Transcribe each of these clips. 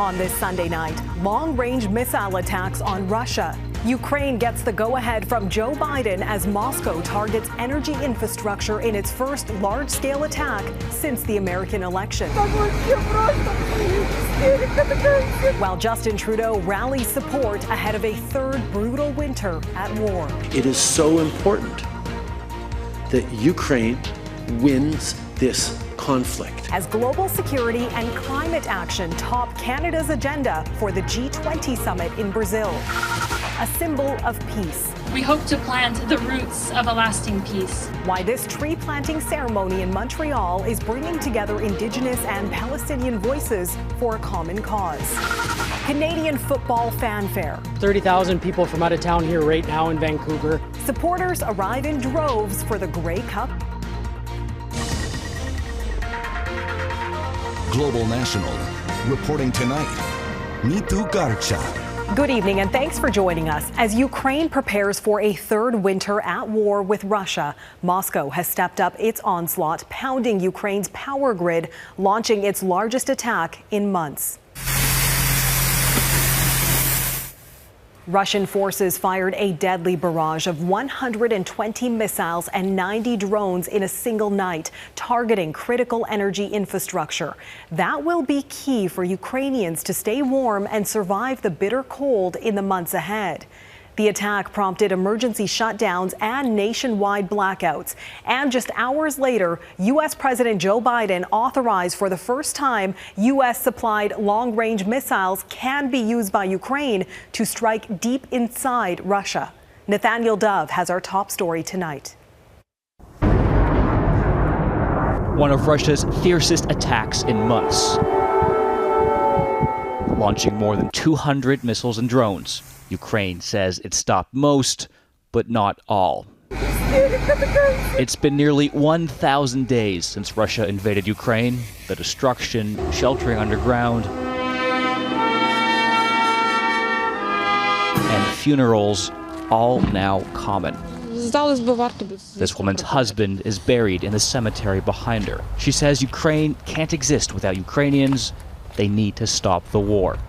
On this Sunday night, long-range missile attacks on Russia. Ukraine gets the go-ahead from Joe Biden as Moscow targets energy infrastructure in its first large-scale attack since the American election. While Justin Trudeau rallies support ahead of a third brutal winter at war. It is so important that Ukraine wins this conflict. As global security and climate action top Canada's agenda for the G20 summit in Brazil, a symbol of peace. We hope to plant the roots of a lasting peace. Why this tree planting ceremony in Montreal is bringing together Indigenous and Palestinian voices for a common cause. Canadian football fanfare. 30,000 people from out of town here right now in Vancouver. Supporters arrive in droves for the Grey Cup. Global National, reporting tonight, Nitu Garcha. Good evening and thanks for joining us. As Ukraine prepares for a third winter at war with Russia, Moscow has stepped up its onslaught, pounding Ukraine's power grid, launching its largest attack in months. Russian forces fired a deadly barrage of 120 missiles and 90 drones in a single night, targeting critical energy infrastructure. That will be key for Ukrainians to stay warm and survive the bitter cold in the months ahead. The attack prompted emergency shutdowns and nationwide blackouts. And just hours later, U.S. President Joe Biden authorized for the first time U.S.-supplied long-range missiles can be used by Ukraine to strike deep inside Russia. Nathaniel Dove has our top story tonight. One of Russia's fiercest attacks in months, launching more than 200 missiles and drones. Ukraine says it stopped most, but not all. It's been nearly 1,000 days since Russia invaded Ukraine. The destruction, sheltering underground, and funerals, all now common. This woman's husband is buried in the cemetery behind her. She says Ukraine can't exist without Ukrainians. They need to stop the war.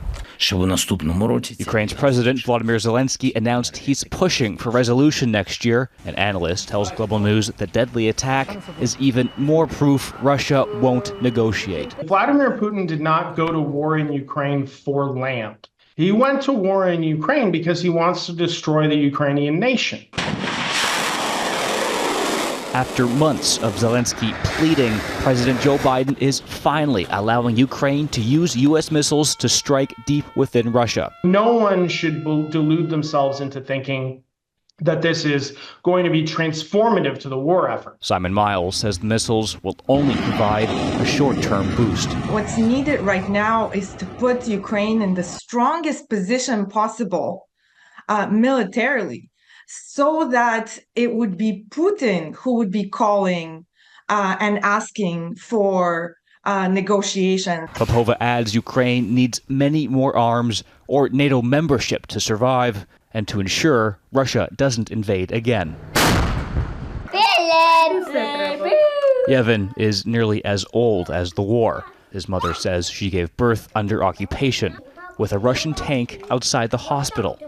Ukraine's President Volodymyr Zelenskyy announced he's pushing for resolution next year. An analyst tells Global News that the deadly attack is even more proof Russia won't negotiate. Vladimir Putin did not go to war in Ukraine for land. He went to war in Ukraine because he wants to destroy the Ukrainian nation. After months of Zelenskyy pleading, President Joe Biden is finally allowing Ukraine to use U.S. missiles to strike deep within Russia. No one should delude themselves into thinking that this is going to be transformative to the war effort. Simon Miles says the missiles will only provide a short-term boost. What's needed right now is to put Ukraine in the strongest position possible militarily, so that it would be Putin who would be calling and asking for negotiation. Popova adds Ukraine needs many more arms or NATO membership to survive and to ensure Russia doesn't invade again. Yevhen is nearly as old as the war. His mother says she gave birth under occupation with a Russian tank outside the hospital.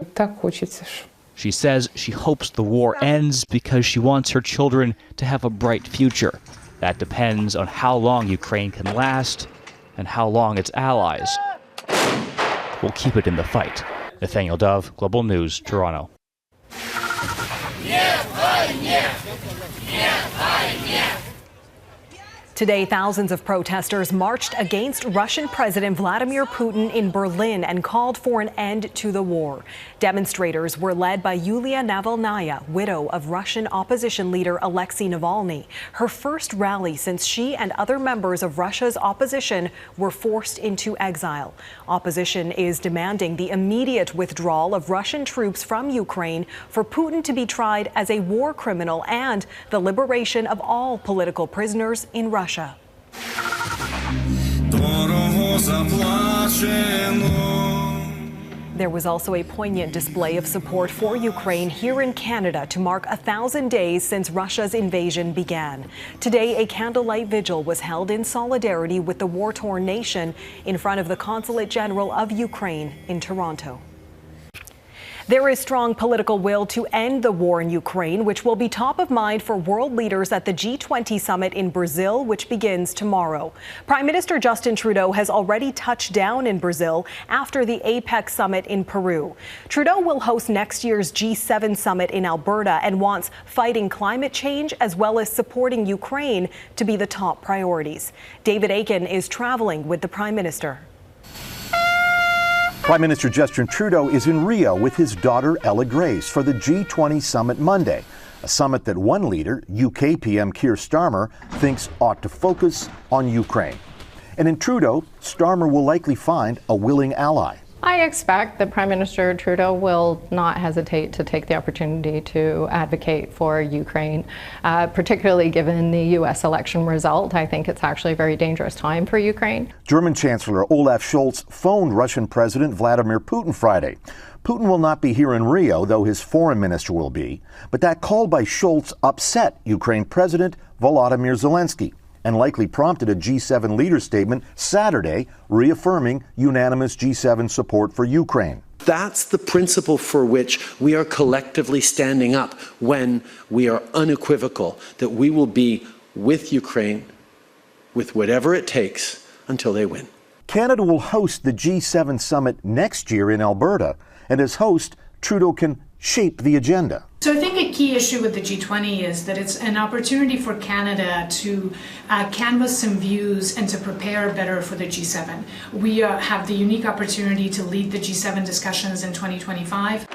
She says she hopes the war ends because she wants her children to have a bright future. That depends on how long Ukraine can last and how long its allies will keep it in the fight. Nathaniel Dove, Global News, Toronto. Today, thousands of protesters marched against Russian President Vladimir Putin in Berlin and called for an end to the war. Demonstrators were led by Yulia Navalnaya, widow of Russian opposition leader Alexei Navalny, her first rally since she and other members of Russia's opposition were forced into exile. Opposition is demanding the immediate withdrawal of Russian troops from Ukraine, for Putin to be tried as a war criminal, and the liberation of all political prisoners in Russia. There was also a poignant display of support for Ukraine here in Canada to mark 1,000 days since Russia's invasion began. Today, a candlelight vigil was held in solidarity with the war-torn nation in front of the Consulate General of Ukraine in Toronto. There is strong political will to end the war in Ukraine, which will be top of mind for world leaders at the G20 summit in Brazil, which begins tomorrow. Prime Minister Justin Trudeau has already touched down in Brazil after the APEC summit in Peru. Trudeau will host next year's G7 summit in Alberta and wants fighting climate change as well as supporting Ukraine to be the top priorities. David Akin is traveling with the Prime Minister. Prime Minister Justin Trudeau is in Rio with his daughter Ella Grace for the G20 summit Monday, a summit that one leader, UK PM Keir Starmer, thinks ought to focus on Ukraine. And in Trudeau, Starmer will likely find a willing ally. I expect that Prime Minister Trudeau will not hesitate to take the opportunity to advocate for Ukraine, particularly given the U.S. election result. I think it's actually a very dangerous time for Ukraine. German Chancellor Olaf Scholz phoned Russian President Vladimir Putin Friday. Putin will not be here in Rio, though his foreign minister will be. But that call by Scholz upset Ukraine President Volodymyr Zelenskyy and likely prompted a G7 leader statement Saturday reaffirming unanimous G7 support for Ukraine. That's the principle for which we are collectively standing up when we are unequivocal that we will be with Ukraine with whatever it takes until they win. Canada will host the G7 summit next year in Alberta, and as host, Trudeau can shape the agenda. So I think a key issue with the G20 is that it's an opportunity for Canada to canvass some views and to prepare better for the G7. We have the unique opportunity to lead the G7 discussions in 2025.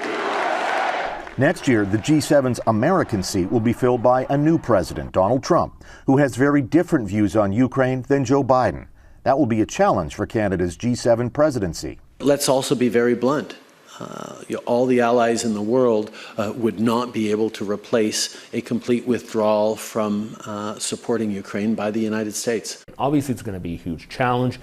Next year, the G7's American seat will be filled by a new president, Donald Trump, who has very different views on Ukraine than Joe Biden. That will be a challenge for Canada's G7 presidency. Let's also be very blunt. All the allies in the world would not be able to replace a complete withdrawal from supporting Ukraine by the United States. Obviously, it's going to be a huge challenge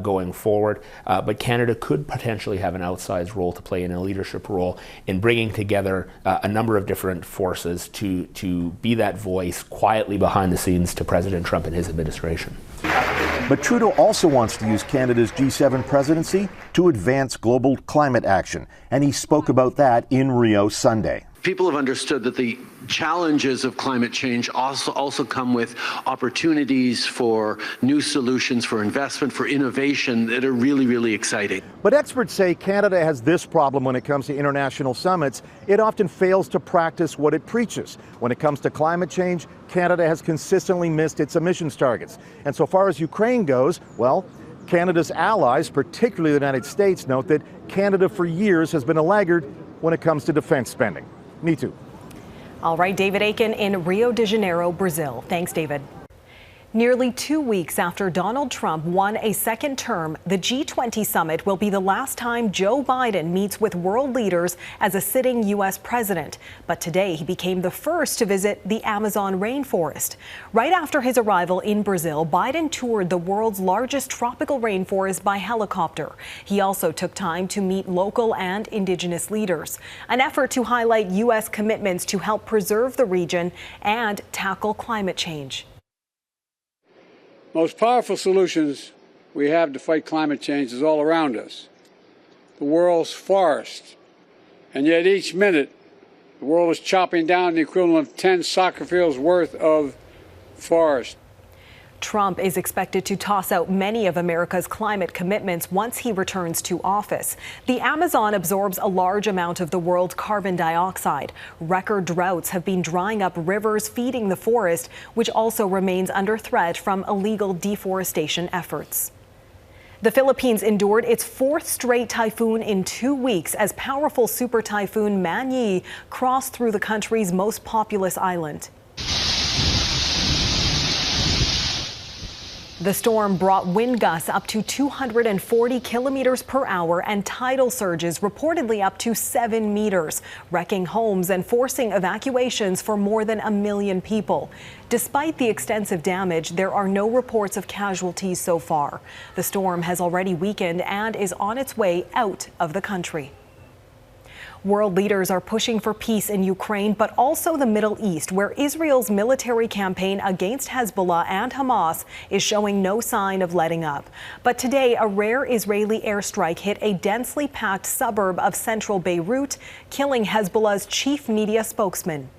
going forward, but Canada could potentially have an outsized role to play in a leadership role in bringing together a number of different forces to be that voice quietly behind the scenes to President Trump and his administration. But Trudeau also wants to use Canada's G7 presidency to advance global climate action, and he spoke about that in Rio Sunday. People have understood that the challenges of climate change also come with opportunities for new solutions, for investment, for innovation that are really, really exciting. But experts say Canada has this problem when it comes to international summits. It often fails to practice what it preaches. When it comes to climate change, Canada has consistently missed its emissions targets. And so far as Ukraine goes, well, Canada's allies, particularly the United States, note that Canada for years has been a laggard when it comes to defense spending. Me too. All right, David Akin in Rio de Janeiro, Brazil. Thanks, David. Nearly 2 weeks after Donald Trump won a second term, the G20 summit will be the last time Joe Biden meets with world leaders as a sitting U.S. president. But today he became the first to visit the Amazon rainforest. Right after his arrival in Brazil, Biden toured the world's largest tropical rainforest by helicopter. He also took time to meet local and indigenous leaders, an effort to highlight U.S. commitments to help preserve the region and tackle climate change. Most powerful solutions we have to fight climate change is all around us. The world's forests. And yet each minute, the world is chopping down the equivalent of 10 soccer fields worth of forest. Trump is expected to toss out many of America's climate commitments once he returns to office. The Amazon absorbs a large amount of the world's carbon dioxide. Record droughts have been drying up rivers feeding the forest, which also remains under threat from illegal deforestation efforts. The Philippines endured its fourth straight typhoon in 2 weeks as powerful super typhoon Man-yi crossed through the country's most populous island. The storm brought wind gusts up to 240 kilometers per hour and tidal surges reportedly up to 7 meters, wrecking homes and forcing evacuations for more than 1 million people. Despite the extensive damage, there are no reports of casualties so far. The storm has already weakened and is on its way out of the country. World leaders are pushing for peace in Ukraine, but also the Middle East, where Israel's military campaign against Hezbollah and Hamas is showing no sign of letting up. But today, a rare Israeli airstrike hit a densely packed suburb of central Beirut, killing Hezbollah's chief media spokesman.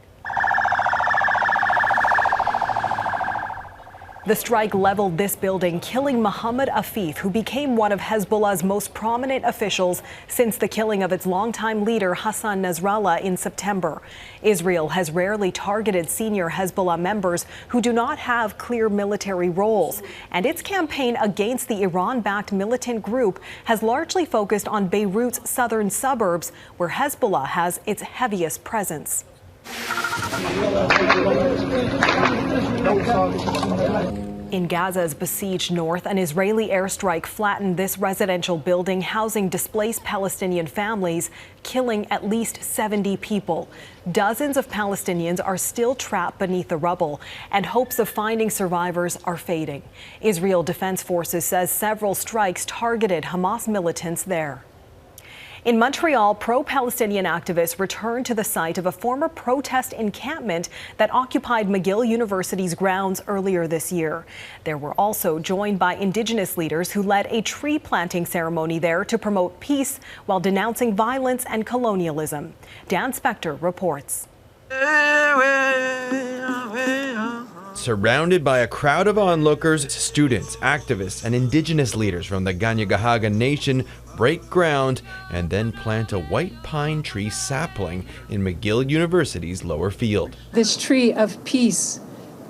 The strike leveled this building, killing Mohammed Afif, who became one of Hezbollah's most prominent officials since the killing of its longtime leader Hassan Nasrallah in September. Israel has rarely targeted senior Hezbollah members who do not have clear military roles, and its campaign against the Iran-backed militant group has largely focused on Beirut's southern suburbs, where Hezbollah has its heaviest presence. In Gaza's besieged north, an Israeli airstrike flattened this residential building housing displaced Palestinian families, killing at least 70 people. Dozens of Palestinians are still trapped beneath the rubble, and hopes of finding survivors are fading. Israel Defense Forces says several strikes targeted Hamas militants there. In Montreal, pro-Palestinian activists returned to the site of a former protest encampment that occupied McGill University's grounds earlier this year. They were also joined by Indigenous leaders who led a tree planting ceremony there to promote peace while denouncing violence and colonialism. Dan Spector reports. Surrounded by a crowd of onlookers, students, activists, and Indigenous leaders from the Kanien'kehá:ka Nation break ground and then plant a white pine tree sapling in McGill University's lower field. This tree of peace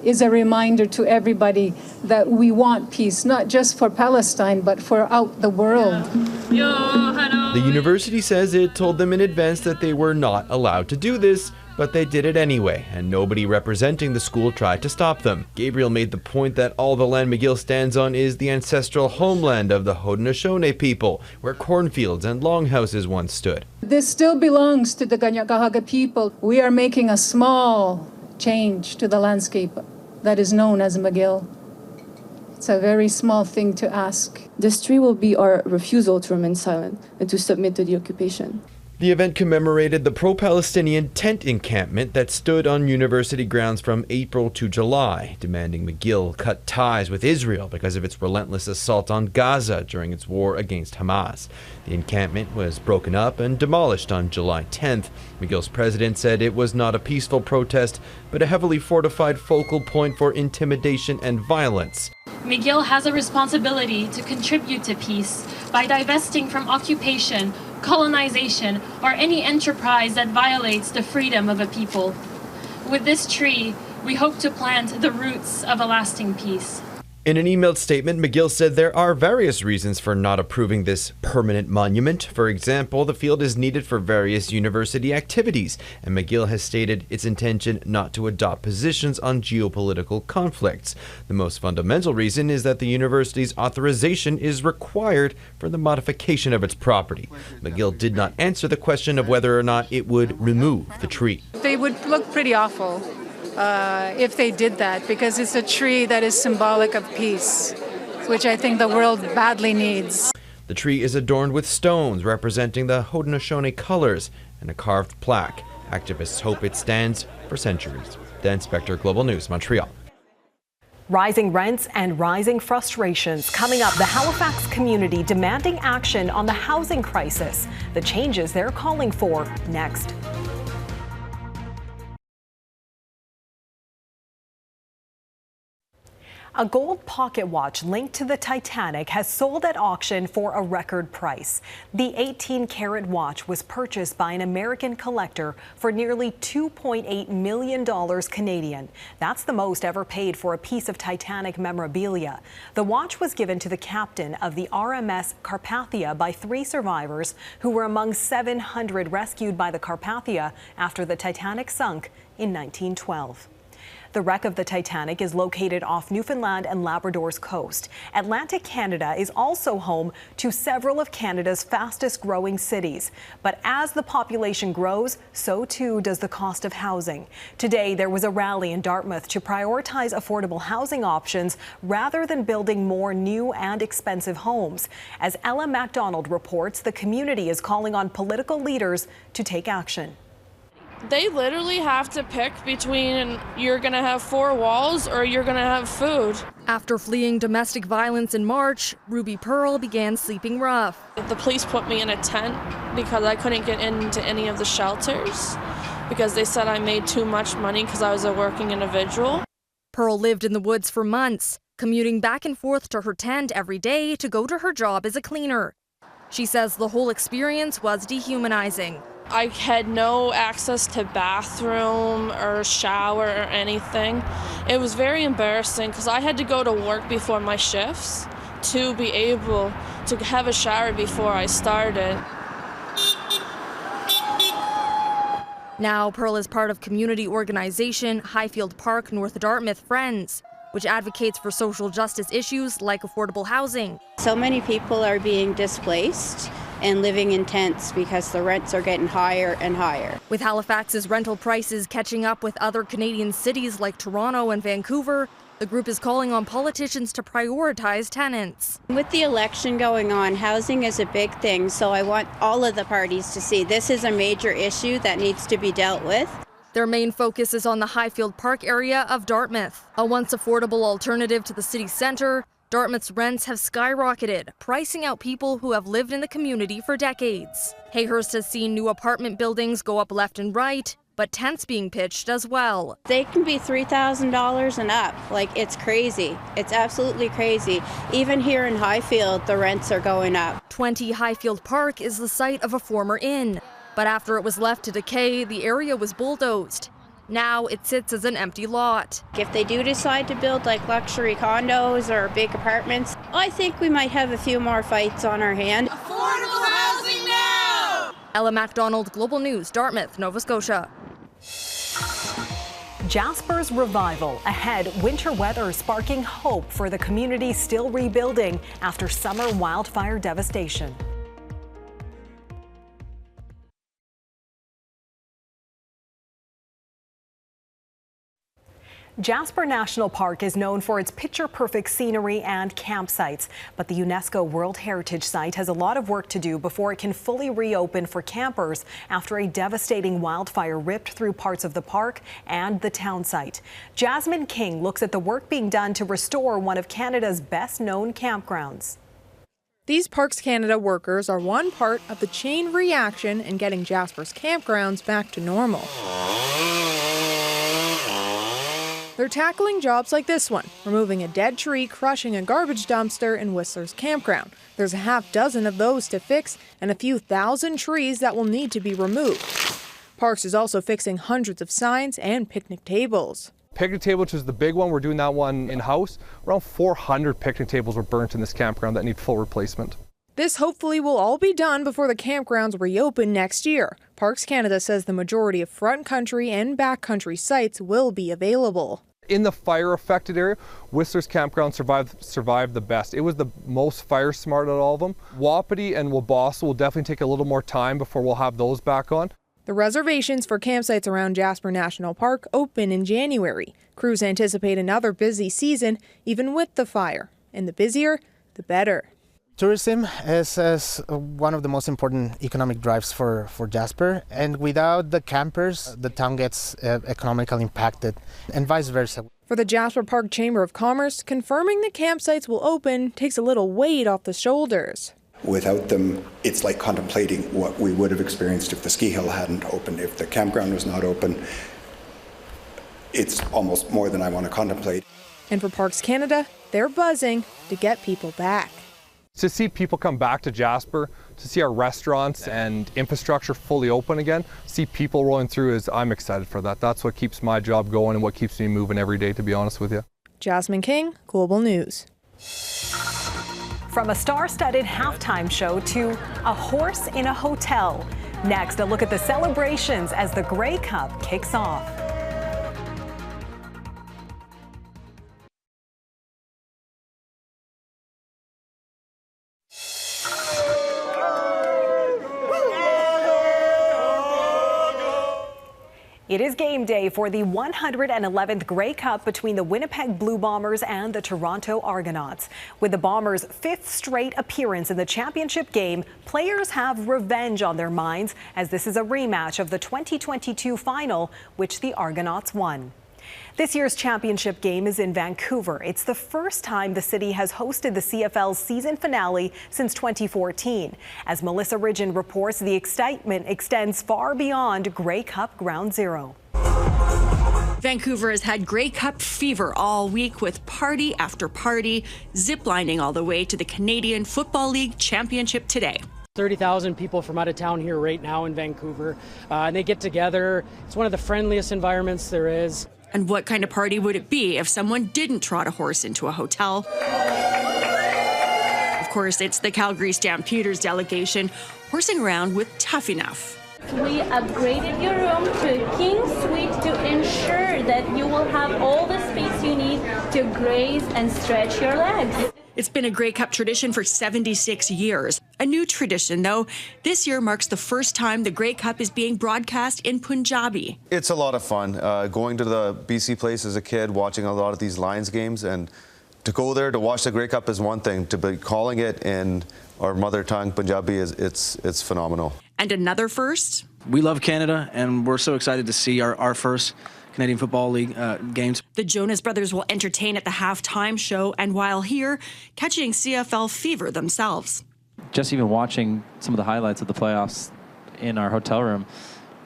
is a reminder to everybody that we want peace, not just for Palestine, but for out the world. The university says it told them in advance that they were not allowed to do this, but they did it anyway, and nobody representing the school tried to stop them. Gabriel made the point that all the land McGill stands on is the ancestral homeland of the Haudenosaunee people, where cornfields and longhouses once stood. This still belongs to the Kanien'kehá:ka people. We are making a small change to the landscape that is known as McGill. It's a very small thing to ask. This tree will be our refusal to remain silent and to submit to the occupation. The event commemorated the pro-Palestinian tent encampment that stood on university grounds from April to July, demanding McGill cut ties with Israel because of its relentless assault on Gaza during its war against Hamas. The encampment was broken up and demolished on July 10th. McGill's president said it was not a peaceful protest, but a heavily fortified focal point for intimidation and violence. McGill has a responsibility to contribute to peace by divesting from occupation, colonization, or any enterprise that violates the freedom of a people. With this tree, we hope to plant the roots of a lasting peace. In an emailed statement, McGill said there are various reasons for not approving this permanent monument. For example, the field is needed for various university activities, and McGill has stated its intention not to adopt positions on geopolitical conflicts. The most fundamental reason is that the university's authorization is required for the modification of its property. McGill did not answer the question of whether or not it would remove the tree. They would look pretty awful if they did that, because it's a tree that is symbolic of peace, which I think the world badly needs. The tree is adorned with stones representing the Haudenosaunee colors and a carved plaque. Activists hope it stands for centuries. Dan Spector, Global News, Montreal. Rising rents and rising frustrations. Coming up, the Halifax community demanding action on the housing crisis. The changes they're calling for next. A gold pocket watch linked to the Titanic has sold at auction for a record price. The 18-carat watch was purchased by an American collector for nearly $2.8 million Canadian. That's the most ever paid for a piece of Titanic memorabilia. The watch was given to the captain of the RMS Carpathia by 3 survivors who were among 700 rescued by the Carpathia after the Titanic sunk in 1912. The wreck of the Titanic is located off Newfoundland and Labrador's coast. Atlantic Canada is also home to several of Canada's fastest growing cities. But as the population grows, so too does the cost of housing. Today, there was a rally in Dartmouth to prioritize affordable housing options rather than building more new and expensive homes. As Ella MacDonald reports, the community is calling on political leaders to take action. They literally have to pick between you're going to have 4 walls or you're going to have food. After fleeing domestic violence in March, Ruby Pearl began sleeping rough. The police put me in a tent because I couldn't get into any of the shelters because they said I made too much money because I was a working individual. Pearl lived in the woods for months, commuting back and forth to her tent every day to go to her job as a cleaner. She says the whole experience was dehumanizing. I had no access to bathroom or shower or anything. It was very embarrassing because I had to go to work before my shifts to be able to have a shower before I started. Now Pearl is part of community organization Highfield Park North Dartmouth Friends, which advocates for social justice issues like affordable housing. So many people are being displaced and living in tents because the rents are getting higher and higher. With Halifax's rental prices catching up with other Canadian cities like Toronto and Vancouver, the group is calling on politicians to prioritize tenants. With the election going on, housing is a big thing, so I want all of the parties to see this is a major issue that needs to be dealt with. Their main focus is on the Highfield Park area of Dartmouth. A once affordable alternative to the city centre, Dartmouth's rents have skyrocketed, pricing out people who have lived in the community for decades. Hayhurst has seen new apartment buildings go up left and right, but tents being pitched as well. They can be $3,000 and up. Like, it's crazy. It's absolutely crazy. Even here in Highfield, the rents are going up. 20 Highfield Park is the site of a former inn. But after it was left to decay, the area was bulldozed. Now it sits as an empty lot. If they do decide to build like luxury condos or big apartments, I think we might have a few more fights on our hand. Affordable housing now! Ella MacDonald, Global News, Dartmouth, Nova Scotia. Jasper's revival ahead, winter weather sparking hope for the community still rebuilding after summer wildfire devastation. Jasper National Park is known for its picture-perfect scenery and campsites, but the UNESCO World Heritage Site has a lot of work to do before it can fully reopen for campers after a devastating wildfire ripped through parts of the park and the town site. Jasmine King looks at the work being done to restore one of Canada's best-known campgrounds. These Parks Canada workers are one part of the chain reaction in getting Jasper's campgrounds back to normal. They're tackling jobs like this one, removing a dead tree, crushing a garbage dumpster in Whistler's campground. There's a half dozen of those to fix and a few thousand trees that will need to be removed. Parks is also fixing hundreds of signs and picnic tables. Picnic table, which is the big one, we're doing that one in-house. Around 400 picnic tables were burnt in this campground that need full replacement. This hopefully will all be done before the campgrounds reopen next year. Parks Canada says the majority of front country and backcountry sites will be available. In the fire-affected area, Whistler's campground survived the best. It was the most fire-smart out of all of them. Wapiti and Wabossa will definitely take a little more time before we'll have those back on. The reservations for campsites around Jasper National Park open in January. Crews anticipate another busy season, even with the fire. And the busier, the better. Tourism is one of the most important economic drives for Jasper, and without the campers, the town gets economically impacted, and vice versa. For the Jasper Park Chamber of Commerce, confirming the campsites will open takes a little weight off the shoulders. Without them, it's like contemplating what we would have experienced if the ski hill hadn't opened, if the campground was not open. It's almost more than I want to contemplate. And for Parks Canada, they're buzzing to get people back. To see people come back to Jasper, to see our restaurants and infrastructure fully open again, see people rolling through, I'm excited for that. That's what keeps my job going and what keeps me moving every day, to be honest with you. Jasmine King, Global News. From a star-studded halftime show to a horse in a hotel. Next, a look at the celebrations as the Grey Cup kicks off. It is game day for the 111th Grey Cup between the Winnipeg Blue Bombers and the Toronto Argonauts. With the Bombers' 5th straight appearance in the championship game, players have revenge on their minds, as this is a rematch of the 2022 final, which the Argonauts won. This year's championship game is in Vancouver. It's the first time the city has hosted the CFL's season finale since 2014. As Melissa Ridgen reports, the excitement extends far beyond Grey Cup Ground Zero. Vancouver has had Grey Cup fever all week, with party after party, ziplining all the way to the Canadian Football League Championship today. 30,000 people from out of town here right now in Vancouver, and they get together. It's one of the friendliest environments there is. And what kind of party would it be if someone didn't trot a horse into a hotel? Of course, it's the Calgary Stampeders delegation horsing around with Tough Enough. We upgraded your room to a king suite to ensure that you will have all the space you need to graze and stretch your legs. It's been a Grey Cup tradition for 76 years. A new tradition, though. This year marks the first time the Grey Cup is being broadcast in Punjabi. It's a lot of fun. Going to the BC Place as a kid, watching a lot of these Lions games, and to go there to watch the Grey Cup is one thing. To be calling it in our mother tongue, Punjabi, it's phenomenal. And another first. We love Canada, and we're so excited to see our first Canadian Football League games. The Jonas Brothers will entertain at the halftime show, and while here, catching CFL fever themselves. Just even watching some of the highlights of the playoffs in our hotel room,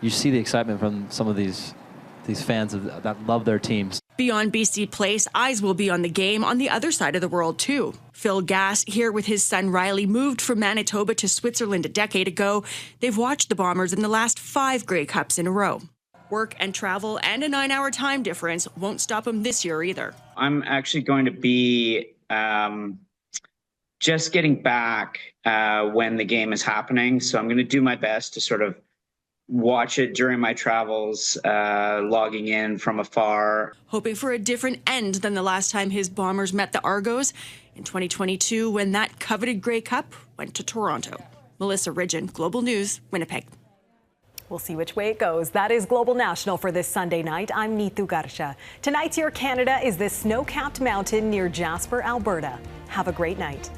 you see the excitement from some of these fans that love their teams. Beyond BC Place, eyes will be on the game on the other side of the world, too. Phil Gass, here with his son Riley, moved from Manitoba to Switzerland a decade ago. They've watched the Bombers in the last 5 Grey Cups in a row. Work and travel and a 9-hour time difference won't stop them this year either. I'm actually going to be just getting back when the game is happening. So I'm going to do my best to sort of watch it during my travels, logging in from afar. Hoping for a different end than the last time his Bombers met the Argos in 2022, when that coveted Grey Cup went to Toronto. Melissa Ridgen, Global News, Winnipeg. We'll see which way it goes. That is Global National for this Sunday night. I'm Neetu Garsha. Tonight's Your Canada is this snow-capped mountain near Jasper, Alberta. Have a great night.